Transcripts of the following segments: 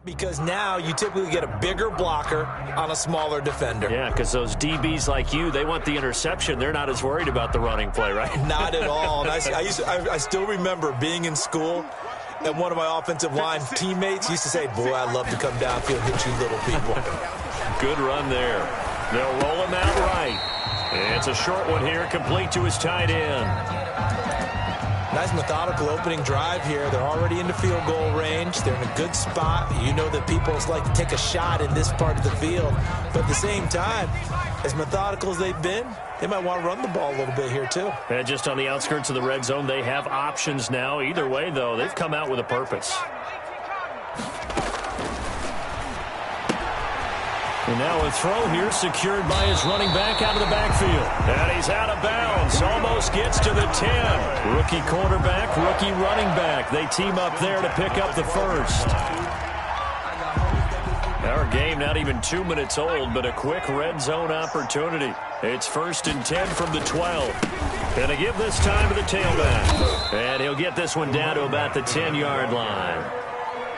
Because now you typically get a bigger blocker on a smaller defender. Yeah, because those DBs like you, they want the interception. They're not as worried about the running play, right? Not at all. And I still remember being in school, and one of my offensive line teammates used to say, boy, I'd love to come downfield and hit you little people. Good run there. They'll roll him out right. It's a short one here, complete to his tight end. Nice methodical opening drive here. They're already into field goal range. They're in a good spot. You know that people like to take a shot in this part of the field. But at the same time, as methodical as they've been, they might want to run the ball a little bit here too. And just on the outskirts of the red zone, they have options now. Either way, though, they've come out with a purpose. And now a throw here secured by his running back out of the backfield. And he's out of bounds. Almost gets to the 10. Rookie quarterback, rookie running back. They team up there to pick up the first. Our game not even 2 minutes old, but a quick red zone opportunity. It's 1st and 10 from the 12. Gonna give this time to the tailback. And he'll get this one down to about the 10-yard line.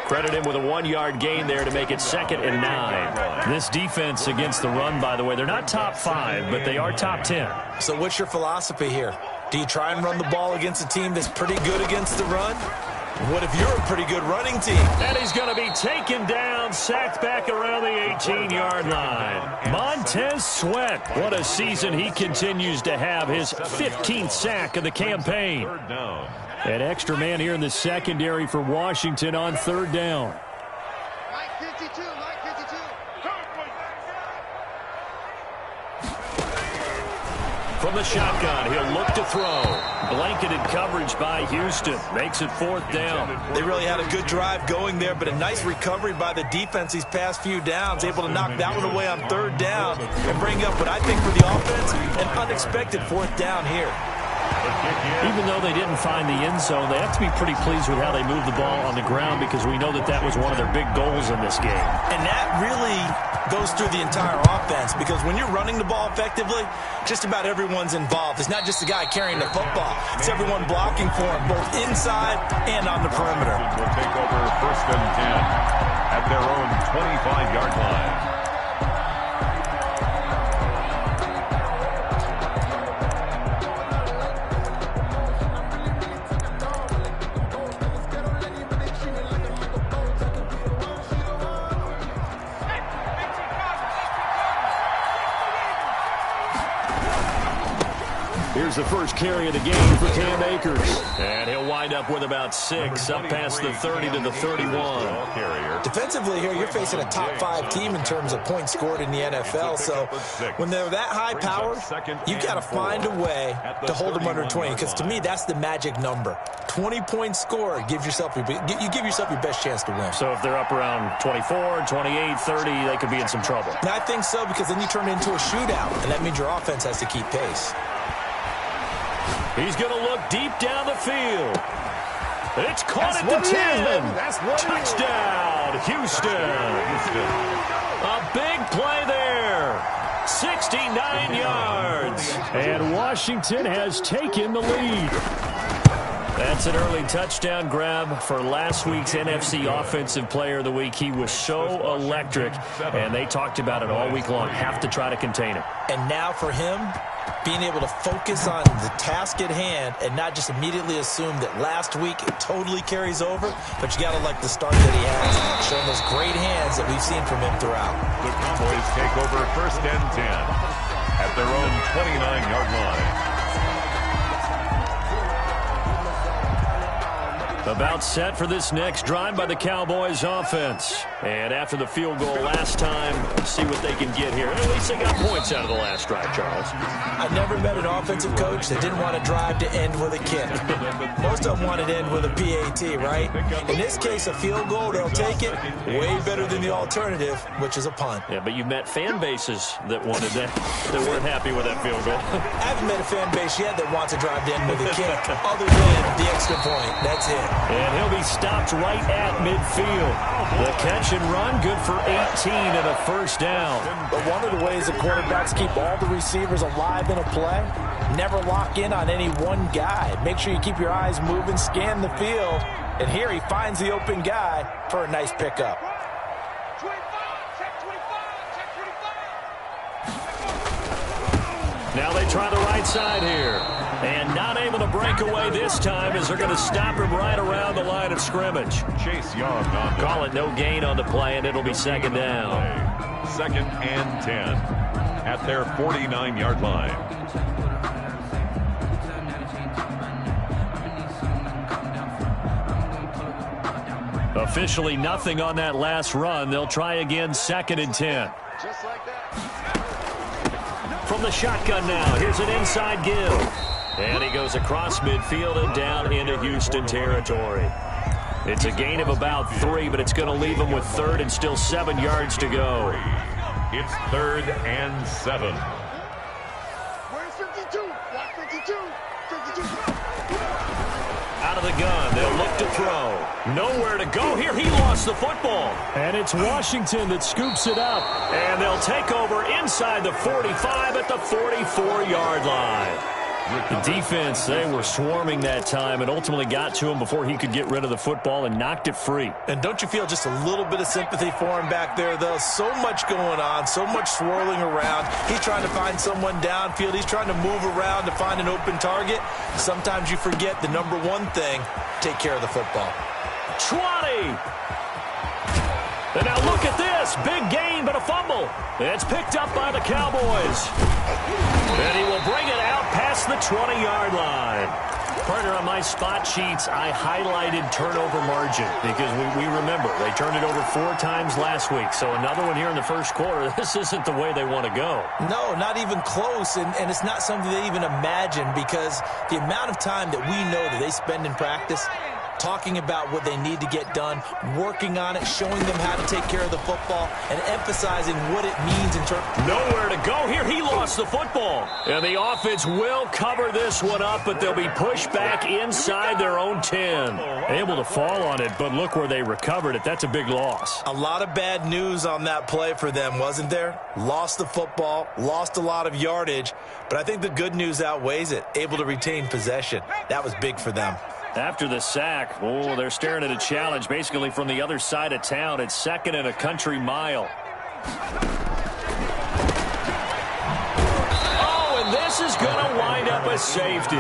Credit him with a 1-yard gain there to make it 2nd and 9. This defense against the run, by the way, they're not top 5, but they are top 10. So what's your philosophy here? Do you try and run the ball against a team that's pretty good against the run? What if you're a pretty good running team? And he's going to be taken down, sacked back around the 18-yard line. Montez Sweat, what a season he continues to have, his 15th sack of the campaign. An extra man here in the secondary for Washington on 3rd down. From the shotgun, he'll look to throw. Blanketed coverage by Houston. Makes it 4th down. They really had a good drive going there, but a nice recovery by the defense these past few downs. Able to knock that one away on 3rd down and bring up what I think for the offense, an unexpected 4th down here. Even though they didn't find the end zone, they have to be pretty pleased with how they moved the ball on the ground because we know that was one of their big goals in this game. And that really goes through the entire offense because when you're running the ball effectively, just about everyone's involved. It's not just the guy carrying the football. It's everyone blocking for him, both inside and on the perimeter. Will take over 1st and 10 at their own 25-yard line. Here's the first carry of the game for Cam Akers. And he'll wind up with about 6, up past the 30 to the 31. Defensively here, you're facing a top 5 team in terms of points scored in the NFL. So when they're that high powered, you've got to find a way to hold them under 20. Because to me, that's the magic number. 20 points scored, you give yourself your best chance to win. So if they're up around 24, 28, 30, they could be in some trouble. And I think so because then you turn it into a shootout. And that means your offense has to keep pace. He's going to look deep down the field. It's caught at the 10. Touchdown, Houston. A big play there. 69 yards. And Washington has taken the lead. That's an early touchdown grab for last week's NFC Offensive Player of the Week. He was so electric, and they talked about it all week long. Have to try to contain him. And now for him, being able to focus on the task at hand and not just immediately assume that last week it totally carries over, but you got to like the start that he has, showing those great hands that we've seen from him throughout. The Cowboys take over 1st and 10 at their own 29-yard line. About set for this next drive by the Cowboys offense. And after the field goal last time, see what they can get here. At least they got points out of the last drive, Charles. I never met an offensive coach that didn't want a drive to end with a kick. Most of them want it to end with a PAT, right? In this case, a field goal, they'll take it. Way better than the alternative, which is a punt. Yeah, but you've met fan bases that wanted that weren't happy with that field goal. I haven't met a fan base yet that wants a drive to end with a kick, other than the extra point. That's it. And he'll be stopped right at midfield. The catch and run, good for 18 and a 1st down. But one of the ways that quarterbacks keep all the receivers alive in a play, never lock in on any one guy. Make sure you keep your eyes moving, scan the field, and here he finds the open guy for a nice pickup. Now they try the right side here. And not able to break away this time as they're going to stop him right around the line of scrimmage. Chase Young on Call it no gain on the play, and it'll be second down. 2nd and 10 at their 49-yard line. Officially nothing on that last run. They'll try again, 2nd and 10. Just like that. From the shotgun now, here's an inside give. And he goes across midfield and down into Houston territory. It's a gain of about 3, but it's going to leave him with 3rd and still 7 yards to go. It's 3rd and 7. Where's 52? Block 52. 52. Out of the gun, they'll look to throw. Nowhere to go here. He lost the football. And it's Washington that scoops it up. And they'll take over inside the 45 at the 44-yard line. The defense, they were swarming that time and ultimately got to him before he could get rid of the football and knocked it free. And don't you feel just a little bit of sympathy for him back there, though? So much going on, so much swirling around. He's trying to find someone downfield. He's trying to move around to find an open target. Sometimes you forget the number one thing, take care of the football. 20! And now look at this. Big gain, but a fumble. It's picked up by the Cowboys. And he will bring it out past the 20-yard line. Partner, on my spot sheets, I highlighted turnover margin because we remember they turned it over 4 times last week. So another one here in the first quarter. This isn't the way they want to go. No, not even close. And it's not something they even imagine because the amount of time that we know that they spend in practice talking about what they need to get done, working on it, showing them how to take care of the football, and emphasizing what it means in terms. Nowhere to go here. He lost the football. And the offense will cover this one up, but they'll be pushed back inside their own 10. Able to fall on it, but look where they recovered it. That's a big loss. A lot of bad news on that play for them, wasn't there? Lost the football, lost a lot of yardage, but I think the good news outweighs it. Able to retain possession. That was big for them. After the sack, they're staring at a challenge basically from the other side of town. It's 2nd and a country mile. Oh, and this is going to wind up a safety.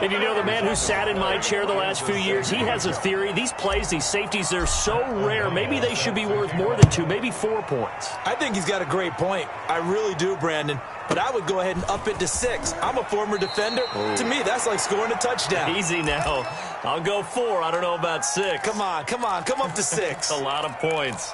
And you know, the man who sat in my chair the last few years, he has a theory. These plays, these safeties, they're so rare. Maybe they should be worth more than 2, maybe 4 points. I think he's got a great point. I really do, Brandon. But I would go ahead and up it to 6. I'm a former defender. To me, that's like scoring a touchdown. Easy now. I'll go 4. I don't know about 6. Come on. Come up to 6. A lot of points.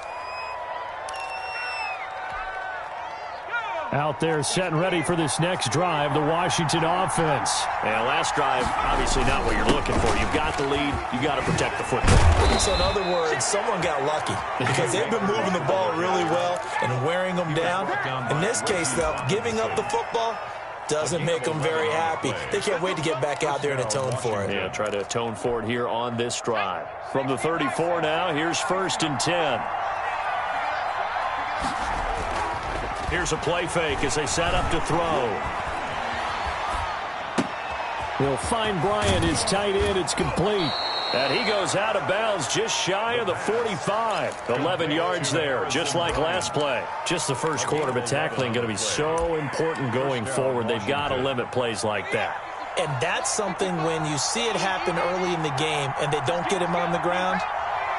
Out there set and ready for this next drive, the Washington offense. Yeah, last drive, obviously not what you're looking for. You've got the lead. You've got to protect the football. So in other words, someone got lucky because they've been moving the ball really well and wearing them down. In this case, though, giving up the football doesn't make them very happy. They can't wait to get back out there and atone for it. Yeah, try to atone for it here on this drive. From the 34 now, here's 1st and 10. Here's a play fake as they set up to throw. He'll find Bryant, his tight end. It's complete. And he goes out of bounds just shy of the 45. 11 yards there, just like last play. Just the first quarter, but tackling going to be so important going forward. They've got to limit plays like that. And that's something when you see it happen early in the game and they don't get him on the ground,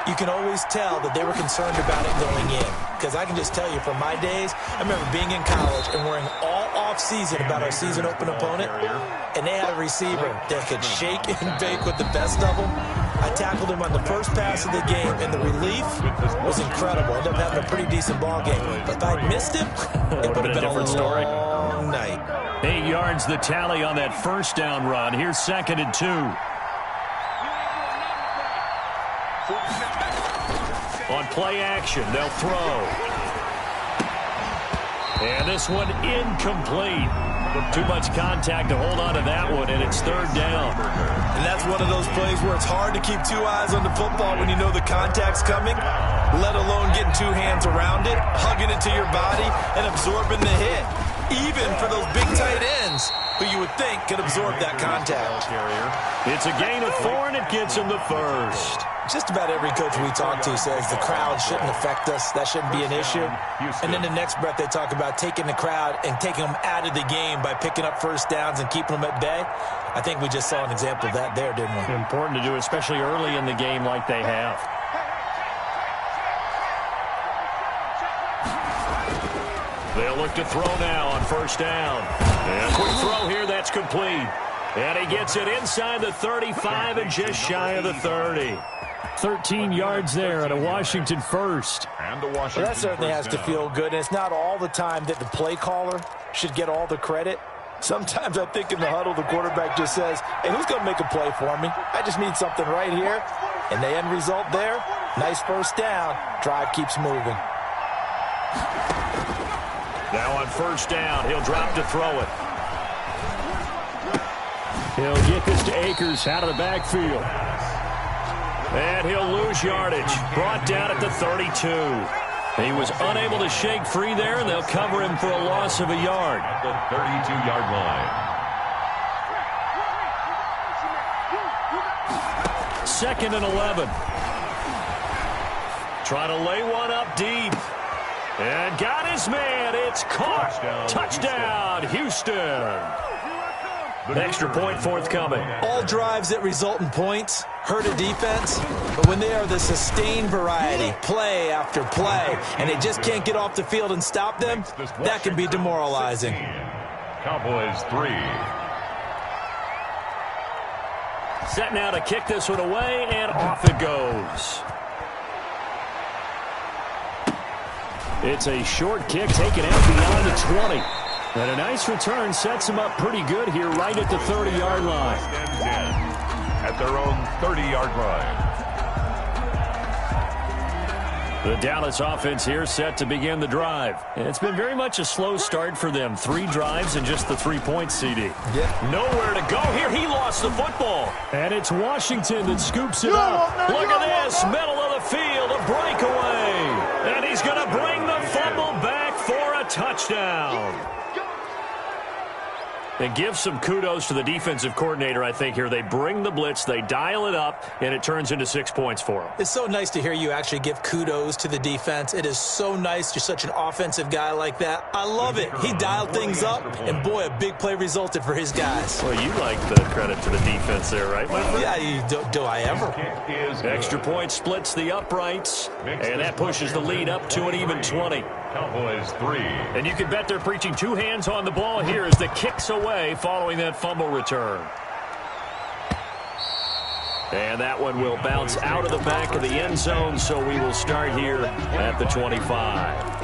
you can always tell that they were concerned about it going in. Because I can just tell you from my days, I remember being in college and worrying all off-season about our season open opponent, and they had a receiver that could shake and bake with the best of them. I tackled him on the first pass of the game, and the relief was incredible. Ended up having a pretty decent ball game. But if I'd missed him, it would have been a different story. Long night. 8 yards the tally on that first down run. Here's 2nd and 2. On play action, they'll throw. And this one incomplete. Too much contact to hold on to that one, and it's 3rd down. And that's one of those plays where it's hard to keep 2 eyes on the football when you know the contact's coming, let alone getting 2 hands around it, hugging it to your body, and absorbing the hit. even for those big tight ends who you would think could absorb that contact. It's a gain of 4, and it gets him the first. Just about every coach we talk to says the crowd shouldn't affect us. That shouldn't be an issue. And then the next breath they talk about taking the crowd and taking them out of the game by picking up first downs and keeping them at bay. I think we just saw an example of that there, didn't we? Important to do, especially early in the game like they have. They'll look to throw now on first down. And quick throw here, that's complete. And he gets it inside the 35 and just shy of the 30. 13 yards there at a Washington first. And a Washington Well, that certainly has to feel good. And it's not all the time that the play caller should get all the credit. Sometimes I think in the huddle, the quarterback just says, hey, who's going to make a play for me? I just need something right here. And the end result there, nice first down. Drive keeps moving. Now on first down, he'll drop to throw it. He'll get this to Akers out of the backfield. And he'll lose yardage. Brought down at the 32. He was unable to shake free there, and they'll cover him for a loss of a yard. At the 32-yard line. Second and 11. Trying to lay one up deep. And got his man. It's caught. Touchdown, Houston. Extra point forthcoming. All drives that result in points hurt a defense, but when they are the sustained variety, play after play, and they just can't get off the field and stop them, that can be demoralizing. Cowboys 3. Set now to kick this one away, and off it goes. It's a short kick taken out beyond the 20. And a nice return sets him up pretty good here right at the 30-yard line. At their own 30-yard line. The Dallas offense here set to begin the drive. And it's been very much a slow start for them. 3 drives and just the 3 points, CD. Yeah. Nowhere to go here. He lost the football. And it's Washington that scoops it up. Look at this. Middle of the field. A breakaway. And he's going to bring the fumble back for a touchdown. And give some kudos to the defensive coordinator, I think, here. They bring the blitz, they dial it up, and it turns into 6 points for them. It's so nice to hear you actually give kudos to the defense. It is so nice. You're such an offensive guy like that. I love it. He dialed things up, and boy, a big play resulted for his guys. Well, you like the credit to the defense there, right, my friend? Yeah, do I ever? Extra point splits the uprights, and that pushes the lead up to an even 20. Cowboys 3. And you can bet they're preaching 2 hands on the ball here as the kick's away following that fumble return. And that one will bounce out of the back of the end zone, so we will start here at the 25.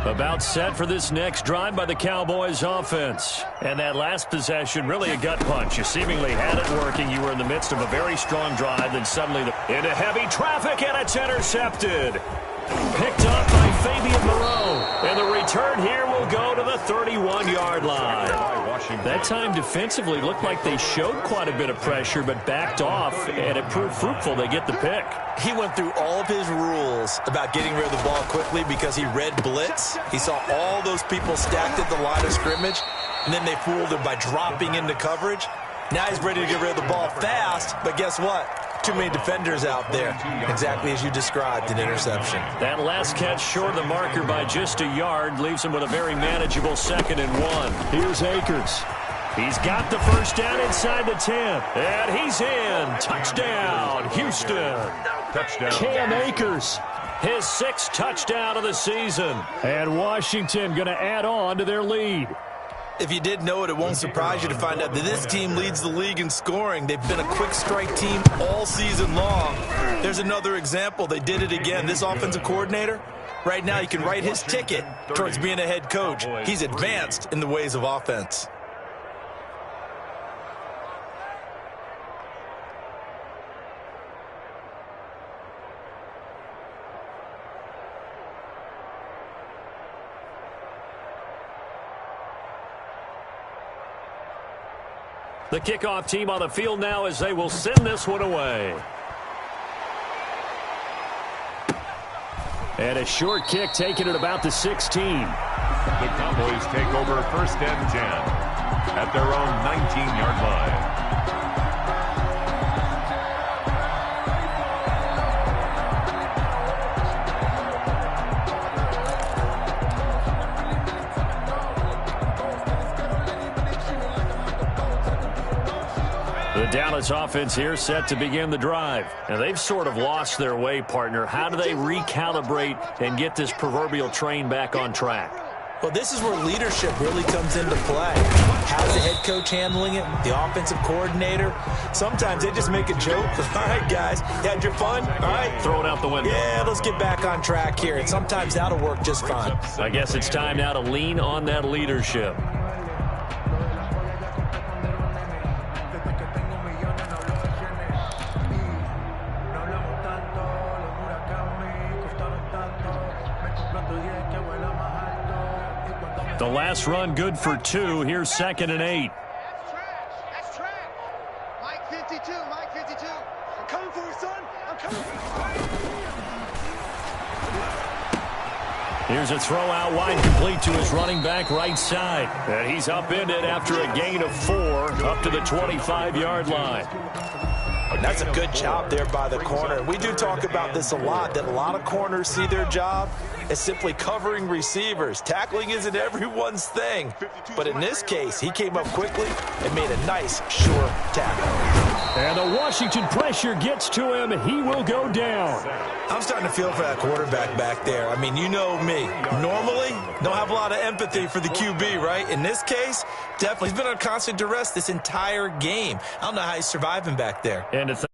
About set for this next drive by the Cowboys offense. And that last possession, really a gut punch. You seemingly had it working. You were in the midst of a very strong drive, then suddenly into heavy traffic, and it's intercepted. Picked up by Fabian Moreau. And the return here will go to the 31-yard line. That time defensively looked like they showed quite a bit of pressure, but backed off, and it proved fruitful. They get the pick. He went through all of his rules about getting rid of the ball quickly because he read blitz. He saw all those people stacked at the line of scrimmage, and then they fooled him by dropping into coverage. Now he's ready to get rid of the ball fast, but guess what? Too many defenders out there. Exactly as you described, an interception. That last catch short of the marker by just a yard leaves him with a very manageable 2nd and 1. Here's Akers. He's got the first down inside the 10. And he's in. Touchdown, Houston. Touchdown. Cam Akers, his 6th touchdown of the season. And Washington going to add on to their lead. If you did know it, it won't surprise you to find out that this team leads the league in scoring. They've been a quick strike team all season long. There's another example. They did it again. This offensive coordinator, right now, he can write his ticket towards being a head coach. He's advanced in the ways of offense. The kickoff team on the field now as they will send this one away. And a short kick taken at about the 16. The Cowboys take over first and 10 at their own 19-yard line. The Dallas offense here set to begin the drive. And they've sort of lost their way, partner. How do they recalibrate and get this proverbial train back on track? Well, this is where leadership really comes into play. How's the head coach handling it? The offensive coordinator? Sometimes they just make a joke. All right, guys, you had your fun? All right. Throw it out the window. Yeah, let's get back on track here. And sometimes that'll work just fine. I guess it's time now to lean on that leadership. The last run good for 2. Here's 2nd and 8. That's trash. That's trash. Mike 52. Mike 52. I'm coming for you, son. I'm coming for you. Here's a throw out wide, complete to his running back right side. And he's upended after a gain of 4 up to the 25-yard line. That's a good job there by the corner. We do talk about this a lot, that a lot of corners see their job as simply covering receivers. Tackling isn't everyone's thing. But in this case, he came up quickly and made a nice, sure tackle. And the Washington pressure gets to him. He will go down. I'm starting to feel for that quarterback back there. I mean, you know me. Normally, don't have a lot of empathy for the QB, right? In this case, definitely. He's been on constant duress this entire game. I don't know how he's surviving back there. And it's